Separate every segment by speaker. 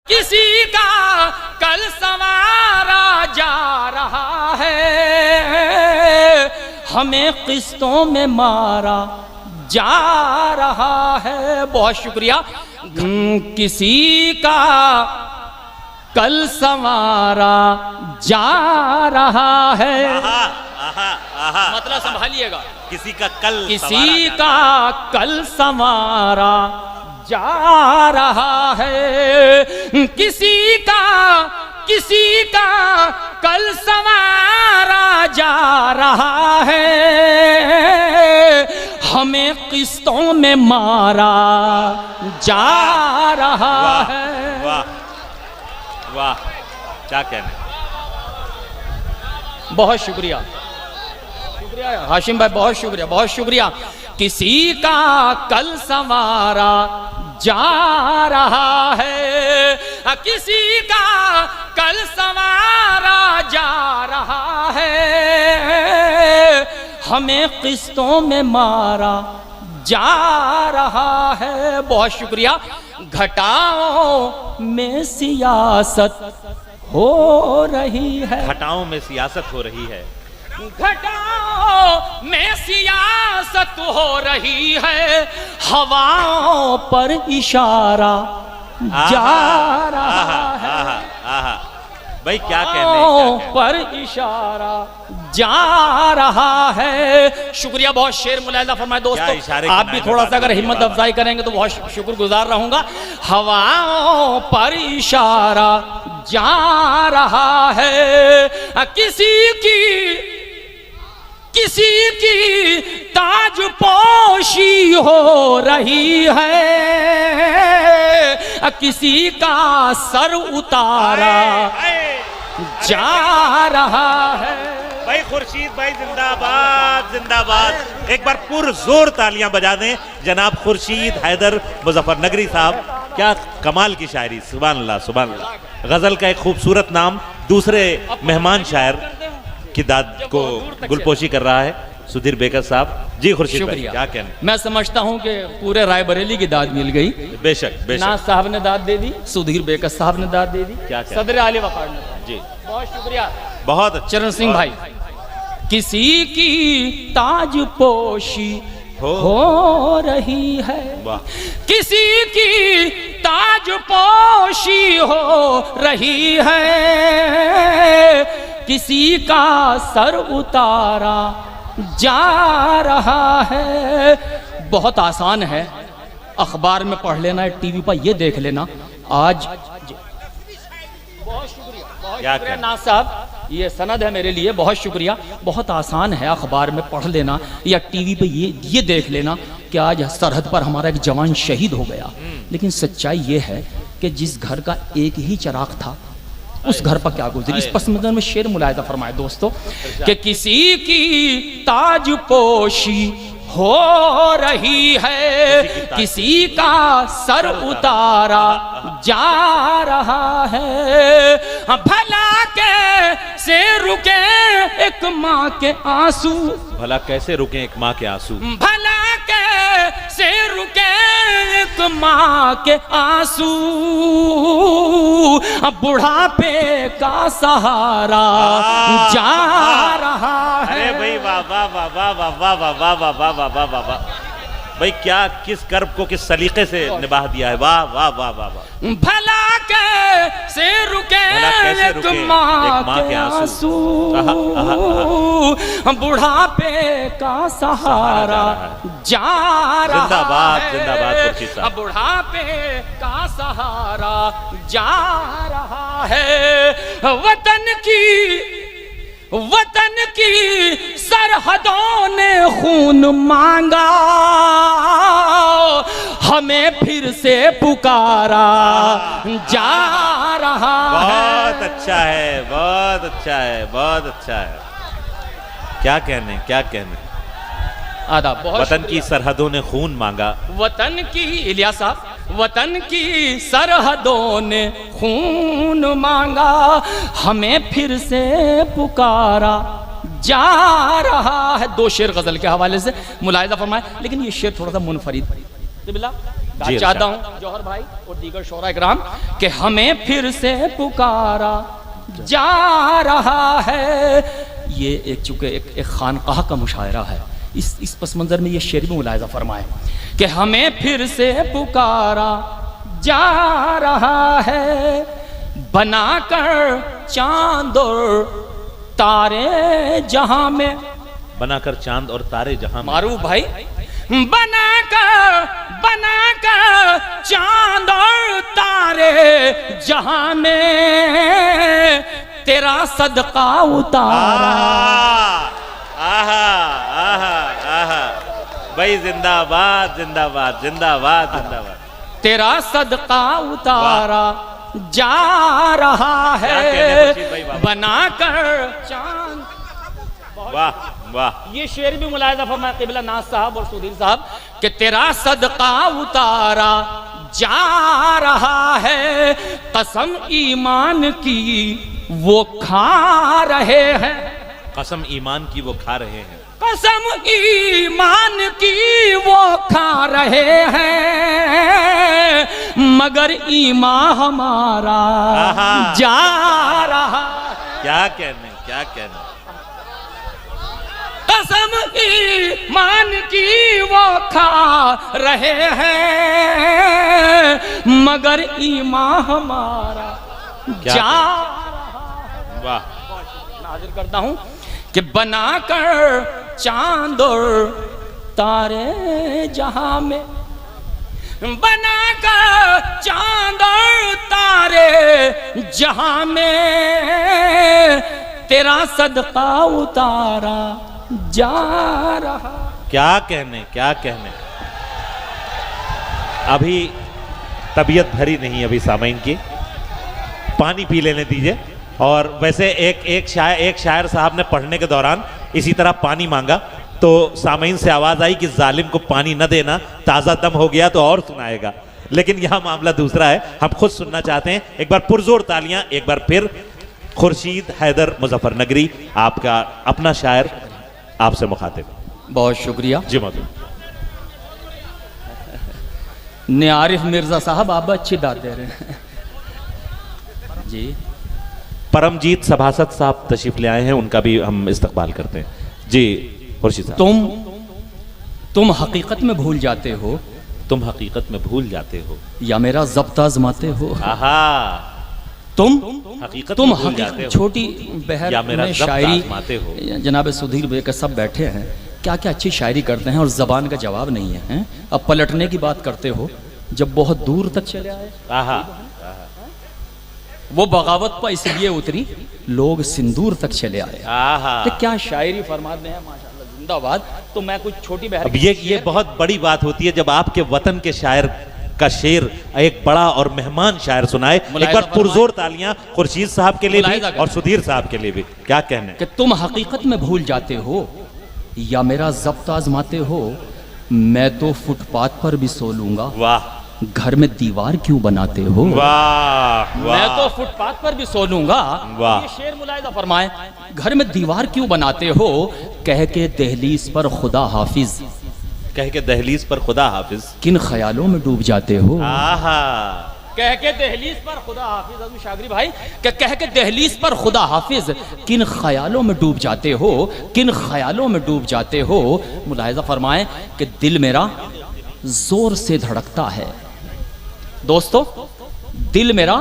Speaker 1: किसी का कल संवारा जा रहा है, हमें किस्तों में मारा जा रहा है। बहुत शुक्रिया। किसी का कल संवारा जा रहा है। मतलब संभालिएगा,
Speaker 2: किसी का कल
Speaker 1: संवारा जा रहा है। किसी का कल संवारा जा रहा है, हमें किस्तों में मारा जा रहा है।
Speaker 2: वाह वाह, क्या कहने।
Speaker 1: बहुत शुक्रिया हाशिम भाई, बहुत शुक्रिया, बहुत शुक्रिया। किसी का कल संवारा जा रहा है, किसी का कल संवारा जा रहा है, हमें किस्तों में मारा जा रहा है। बहुत शुक्रिया। घटाओं में सियासत हो रही है,
Speaker 2: घटाओं में सियासत हो रही है,
Speaker 1: घटाओं में सियासत हो रही है, हवाओं पर इशारा जा रहा है।
Speaker 2: भाई क्या कहने,
Speaker 1: पर इशारा जा रहा है। शुक्रिया, बहुत शेर मुलाहिजा फरमाए दोस्तों। आप भी थोड़ा सा अगर हिम्मत अफजाई करेंगे तो बहुत शुक्रगुजार रहूंगा। हवाओं पर इशारा जा रहा है, किसी की ताजपोशी हो रही है, किसी का सर उतारा जा रहा है।
Speaker 2: भाई खुर्शीद भाई जिंदाबाद जिंदाबाद। एक बार पुरजोर तालियां बजा दें जनाब खुर्शीद हैदर मुजफ्फरनगरी साहब। क्या कमाल की शायरी, सुभान अल्लाह सुभान अल्लाह। गजल का एक खूबसूरत नाम दूसरे मेहमान शायर की दाद को गुलपोशी कर रहा है सुधीर बेकर साहब। जी खुर्शीद भाई, क्या कहना।
Speaker 1: मैं समझता हूं कि पूरे रायबरेली की दाद मिल गई।
Speaker 2: बेशक बेशक।
Speaker 1: नाज साहब ने दाद दे दी, सुधीर बेकर साहब ने दाद दे दी,
Speaker 2: क्या
Speaker 1: सदर आले वकार ने।
Speaker 2: जी
Speaker 1: बहुत शुक्रिया,
Speaker 2: बहुत अच्छा।
Speaker 1: चरण सिंह भाई। किसी की ताजपोशी हो रही है, किसी की ताजपोशी हो रही है, किसी का सर उतारा जा रहा है। बहुत आसान है, अखबार में पढ़ लेना, टीवी पर ये देख लेना। आज बहुत शुक्रिया नाज साहब, ये सनद है मेरे लिए, बहुत शुक्रिया। बहुत आसान है, अखबार में पढ़ लेना या टीवी पे ये देख लेना कि आज सरहद पर हमारा एक जवान शहीद हो गया। लेकिन सच्चाई ये है कि जिस घर का एक ही चिराग था उस घर पर क्या गुजरी। इस पस मंजर में शेर मुलाहिजा फरमाए दोस्तों कि किसी की ताजपोशी हो रही है, किसी का सर उतारा जा रहा है। भला कैसे रुके एक माँ के आंसू,
Speaker 2: भला कैसे रुके एक माँ के आंसू,
Speaker 1: भला कैसे रुके एक माँ के आंसू, बुढ़ापे का सहारा जा रहा है।
Speaker 2: अरे भाई वाह वाह वाह वाह वाह वाह वाह वाह वाह वाह वाह वाह वाह वाह भाई, क्या किस कर्ब को किस सलीके से निभा दिया है। वाह वाह वाह वाह वाह।
Speaker 1: भला कैसे रुके एक माँ के आंसू, बुढ़ापे का सहारा जा रहा है।
Speaker 2: जिंदाबाद जिंदाबाद खुर्शीद साहब।
Speaker 1: बुढ़ापे का सहारा जा रहा है। वतन की सरहदों ने खून मांगा, हमें फिर से पुकारा जा रहा है।
Speaker 2: बहुत अच्छा है, बहुत अच्छा है, बहुत अच्छा है। क्या कहने, क्या कहने।
Speaker 1: आदाब।
Speaker 2: वतन की सरहदों ने खून मांगा,
Speaker 1: वतन की, इलियास साहब, वतन की सरहदों ने खून मांगा, हमें फिर से पुकारा जा रहा है। दो शेर गजल के हवाले से मुलाहिजा फरमाए, लेकिन ये शेर थोड़ा सा मुनफरिद।
Speaker 2: जी,
Speaker 1: चाहता हूँ जौहर भाई और दीगर शोरा इकराम कि हमें फिर से पुकारा जा रहा है। ये एक चूंकि एक खानकाह का मुशायरा है, इस पस मंजर में ये शेर भी मुलाहिजा फरमाए कि हमें फिर से पुकारा जा रहा है, बनाकर चांद और तारे जहां में।
Speaker 2: बनाकर चांद और तारे जहां में।
Speaker 1: मारूफ भाई, बनाकर चांद और तारे जहां में तेरा सदका उतारा।
Speaker 2: आहा आहा आहा भाई, जिंदाबाद जिंदाबाद जिंदाबाद जिंदाबाद।
Speaker 1: तेरा सदका उतारा जा रहा
Speaker 2: क्या कहने
Speaker 1: है,
Speaker 2: खुर्शीद भाई, वाह।
Speaker 1: बनाकर चांद।
Speaker 2: वाह वाह।
Speaker 1: ये शेर भी मुलाहिजा फरमाया क़िबला नाज साहब और सुधीर साहब कि तेरा सदका उतारा जा रहा है, कसम ईमान की वो खा रहे हैं।
Speaker 2: कसम ईमान की वो खा रहे हैं।
Speaker 1: कसम ईमान की वो खा रहे हैं, मगर ईमान हमारा जा रहा है।
Speaker 2: क्या कहने क्या कहने।
Speaker 1: कसम ईमान की वो खा रहे हैं, मगर ईमान हमारा
Speaker 2: क्या
Speaker 1: जा
Speaker 2: कहने? वाह।
Speaker 1: नाज़िर करता हूं कि बनाकर चांद और तारे जहां में, बनाकर चांद और तारे जहां में तेरा सदका उतारा जा रहा।
Speaker 2: क्या कहने क्या कहने। अभी तबीयत भरी नहीं अभी सामीन की, पानी पी लेने दीजिए। और वैसे एक शायर साहब ने पढ़ने के दौरान इसी तरह पानी मांगा तो सामीन से आवाज आई कि जालिम को पानी न देना, ताज़ा दम हो गया तो और सुनाएगा। लेकिन यह मामला दूसरा है, हम खुद सुनना चाहते हैं। एक बार पुरजोर तालियां एक बार फिर खुर्शीद हैदर मुजफ्फर नगरी, आपका अपना शायर आपसे मुखातिब।
Speaker 1: बहुत शुक्रिया
Speaker 2: जी मधु।
Speaker 1: ने आरिफ मिर्जा साहब आप अच्छी दाद दे रहे हैं जी।
Speaker 2: परमजीत सभासद साहब तशरीफ ले आए हैं, उनका भी हम इस्तकबाल करते हैं जी। खुर्शीद साहब,
Speaker 1: तुम हकीकत में भूल जाते हो,
Speaker 2: तुम हकीकत में भूल जाते हो,
Speaker 1: या मेरा जब्त आजमाते हो।
Speaker 2: आहा।
Speaker 1: तुम
Speaker 2: हकीकत
Speaker 1: तुम
Speaker 2: में भूल जाते हो,
Speaker 1: छोटी बहर
Speaker 2: या मेरा
Speaker 1: में
Speaker 2: जब्त
Speaker 1: शायरी
Speaker 2: आजमाते हो।
Speaker 1: जनाब सुधीर भाई का सब बैठे हैं, क्या क्या अच्छी शायरी करते हैं और जबान का जवाब नहीं है, हैं? अब पलटने की बात करते हो, जब बहुत दूर तक चले आए।
Speaker 2: आहा।
Speaker 1: वो बगावत पर इसलिए उतरी, लोग सिंदूर तक चले आए।
Speaker 2: आहा।
Speaker 1: तो क्या शायरी फरमाते हैं, माशाल्लाह, जिंदाबाद। तो मैं कुछ छोटी बहर
Speaker 2: अब ये बहुत बड़ी बात होती है जब आपके वतन के शायर का शेर एक बड़ा और मेहमान शायर सुनाए। एक बार पुरजोर तालियां खुर्शीद साहब के लिए भी और सुधीर साहब के लिए भी। क्या कहने
Speaker 1: कि तुम हकीकत में भूल जाते हो या मेरा जब्त आजमाते हो, मैं तो फुटपाथ पर भी सो लूंगा।
Speaker 2: वाह।
Speaker 1: घर में दीवार क्यों बनाते हो।
Speaker 2: वाह
Speaker 1: मैं तो फुटपाथ पर भी सो लूंगा।
Speaker 2: वाह।
Speaker 1: ये शेर मुलाहिजा फरमाए, घर में दीवार क्यों बनाते हो, कह के दहलीज पर खुदा हाफिज,
Speaker 2: कह के दहलीज पर खुदा हाफिज,
Speaker 1: किन ख्यालों में डूब जाते हो।
Speaker 2: आहा।
Speaker 1: कह के दहलीज पर खुदा हाफिज, अजू शागरी भाई, कह के दहलीज पर खुदा हाफिज, किन ख्यालों में डूब जाते हो, किन ख्यालों में डूब जाते हो। मुलाहिजा फरमाए कि दिल मेरा जोर से धड़कता है। दोस्तों, दिल मेरा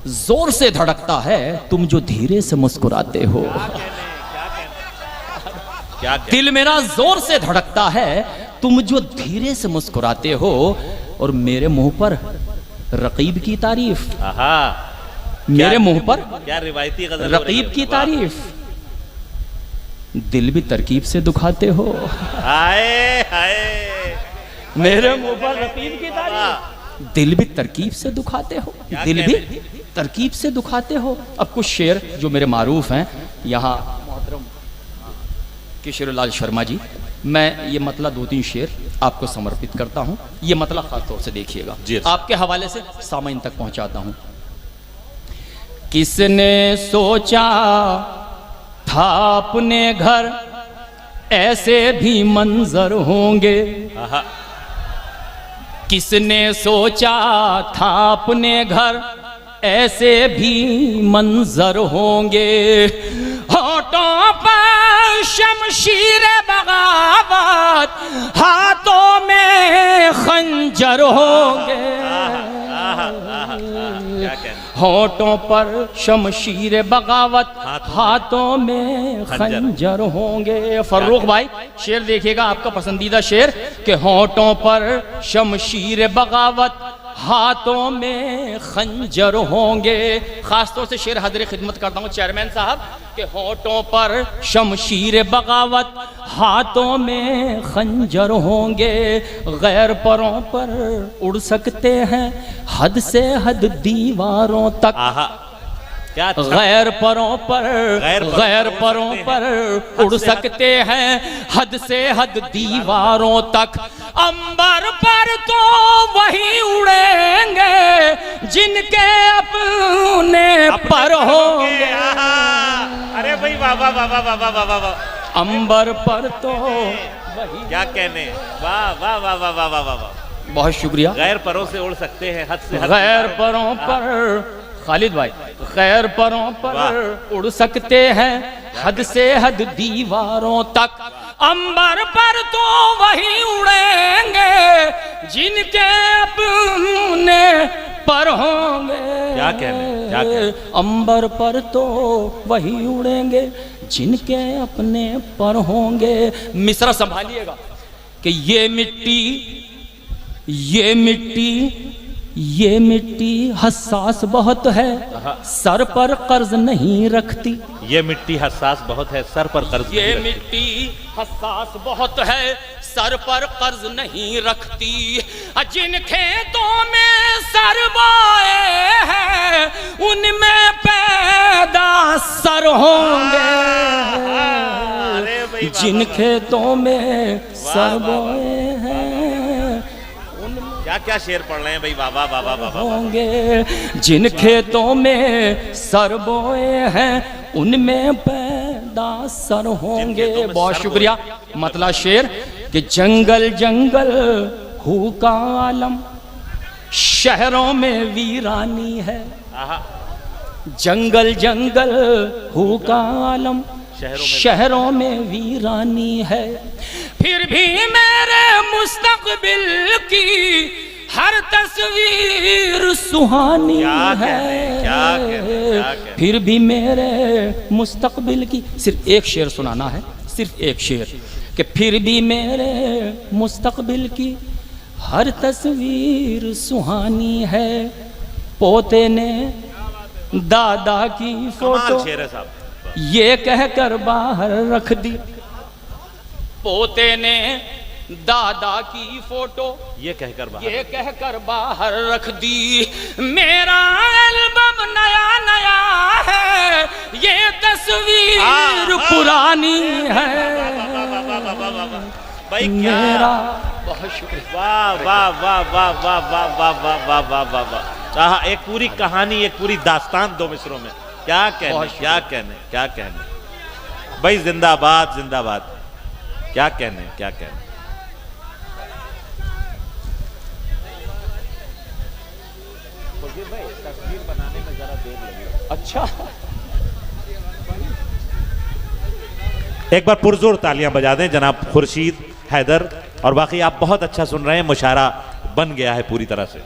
Speaker 1: जोर से धड़कता है, तुम जो धीरे से मुस्कुराते हो।
Speaker 2: क्या
Speaker 1: दिल मेरा जोर से धड़कता है, तुम जो धीरे से मुस्कुराते हो, और मेरे मुंह पर रकीब की तारीफ।
Speaker 2: आहा।
Speaker 1: मेरे मुंह पर
Speaker 2: क्या रिवायती गजल हो रही है।
Speaker 1: रकीब की
Speaker 2: वाह।
Speaker 1: तारीफ, दिल भी तरकीब से दुखाते हो।
Speaker 2: हाय हाय।
Speaker 1: मेरे मुंह पर रकीब की तारीफ, दिल भी तरकीब से दुखाते हो, दिल भी तरकीब से दुखाते हो। अब कुछ शेर जो मेरे मारूफ हैं, यहाँ मोहतरम किशोरीलाल शर्मा जी, मैं ये मतला 2-3 शेर आपको समर्पित करता हूँ। ये मतला खास तौर से देखिएगा, आपके हवाले से सामाइन तक पहुँचाता हूँ। किसने सोचा था अपने घर ऐसे भी मंजर होंगे, किसने सोचा था अपने घर ऐसे भी मंजर होंगे, होठों पर शमशीर बगावत, हाथों में खंजर होंगे। होठों पर शमशीर बगावत, हाथों में खंजर होंगे। फर्रुख भाई शेर देखिएगा, आपका पसंदीदा शेर, कि होठों पर शमशीर बगावत, हाथों में खंजर होंगे। खासतौर से शेर हाजिर खिदमत करता हूँ चेयरमैन साहब, के होठों पर शमशीर बगावत, हाथों में खंजर होंगे। गैर परों पर उड़ सकते हैं हद से हद दीवारों तक।
Speaker 2: क्या
Speaker 1: गैर परों पर उड़ सकते हैं हद से हद दीवारों तक। अंबर पर तो वही उड़ेंगे जिनके अपने पर होंगे।
Speaker 2: अरे भाई वाह वाह वाह वाह वाह वाह वाह।
Speaker 1: अंबर पर तो वही,
Speaker 2: क्या कहने, वाह वाह वाह वाह वाह वाह वाह।
Speaker 1: बहुत शुक्रिया।
Speaker 2: गैर परों से उड़ सकते हैं हद से हद,
Speaker 1: गैर परों पर, खालिद भाई, गैर परों पर उड़ सकते हैं हद से हद दीवारों तक। अंबर पर तो वही उड़ेंगे जिनके अपने पर होंगे।
Speaker 2: क्या कहने, क्या कहने।
Speaker 1: अंबर पर तो वही उड़ेंगे जिनके अपने पर होंगे। मिसरा संभालिएगा कि ये मिट्टी हसास बहुत है, सर पर कर्ज नहीं रखती।
Speaker 2: ये मिट्टी हसास बहुत है, सर पर कर्ज नहीं
Speaker 1: ये
Speaker 2: रखती।
Speaker 1: मिट्टी हसास बहुत है, सर पर कर्ज नहीं रखती। जिन खेतों में सर बोए हैं उनमें पैदा सर होंगे। जिन खेतों में सर बोए हैं
Speaker 2: क्या क्या शेर पढ़ रहे हैं भाई, वाह वाह वाह वाह वाह।
Speaker 1: होंगे जिन खेतों में सर बोए हैं उनमें पैदा सर होंगे। बहुत शुक्रिया। मतलब शेर कि जंगल जंगल हु का आलम, शहरों में वीरानी है। जंगल जंगल हु का आलम, शहरों में वीरानी है। फिर भी मेरे मुस्तकबिल की हर तस्वीर सुहानी है। फिर भी मेरे मुस्तकबिल की, सिर्फ एक शेर सुनाना है, सिर्फ एक शेर, कि फिर भी मेरे मुस्तकबिल की हर तस्वीर सुहानी है। पोते ने दादा की फोटो ये कहकर बाहर रख दी। पोते ने दादा की फोटो ये कहकर बाहर रख दी। मेरा एल्बम नया नया है, ये तस्वीर पुरानी है। मेरा बहुत शुक्रिया।
Speaker 2: वाह वाह वाह वाह वाह वाह वाह वाह वाह वाह वाह वाह। एक पूरी कहानी, एक पूरी दास्तान दो मिसरों में। क्या कहने, क्या कहने, क्या कहने भाई। जिंदाबाद जिंदाबाद। क्या कहने, क्या कहने। भाई तस्वीर बनाने में जरा देर लगी।
Speaker 1: अच्छा,
Speaker 2: एक बार पुरजोर तालियां बजा दें जनाब खुर्शीद, हैदर और बाकी। आप बहुत अच्छा सुन रहे हैं, मुशायरा बन गया है पूरी तरह से।